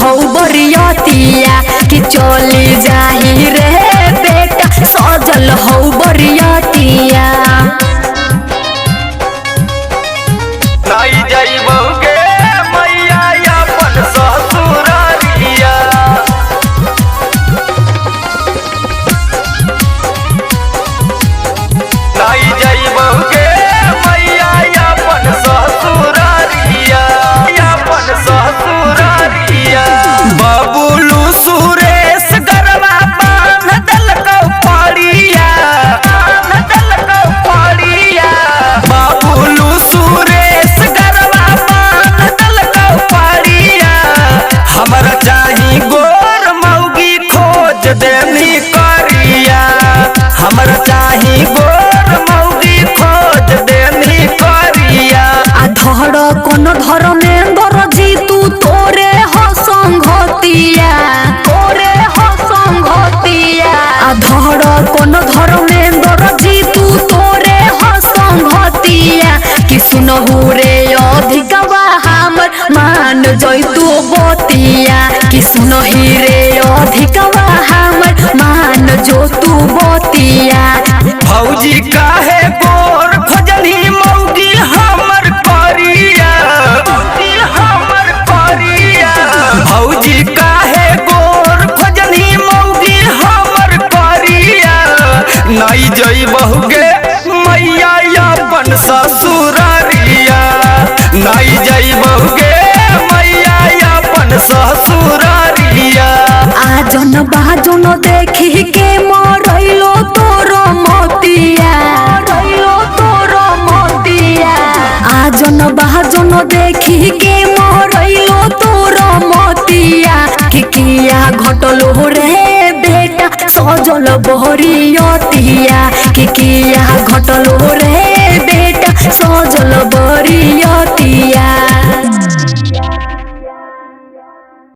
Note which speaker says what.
Speaker 1: हो बरियतिया कि चली जाही रे बेटा सजल हो बरियतिया।
Speaker 2: नाई जाइबोगे मैया अपन ससुरारिया। नाई जाइबोगे मैया अपन ससुरारिया, अपन ससुरारिया। बबुलू सुरेश गरबा बांध देलकौ पड़िया, बांध देलकौ पड़िया। बबुलू सुरेश गरबा बांध देलकौ पड़िया। हमरा चाही गोर मौगी खोज देनी करिया, हमरा चाही गोर मौगी खोज देनी करिया।
Speaker 1: धड़ कोन धर्मेंद्र जी तू तोरे हो संगतिया, तोरे हो संगतिया। धड़ कोन धर्मेंद्र जी तू तोरे हो संगतिया कि सुनहु रे अधिकवा हमर मान जैतु बतिया कि सुनहि रे अधिकवा हमर मान जो तू बतिया।
Speaker 2: भौजी काहे गोर खोजनी मौगी हमर करिया, हमर करिया। भौजी काहे गोर खोजनी मौगी हमर करिया। नाई जइबहुगे मैया अपन ससुरारिया, नाई जइबहुगे मैया अपन ससुरारिया।
Speaker 1: आजन बाजन देखी के मरैलो तोर मोतिया, मरैलो तोर मोतिया। आजन बाजन देखी के मरैलो तोर मोतिया कि किया घटलो रे बेटा सजल बहरियतिया कि किया घटलो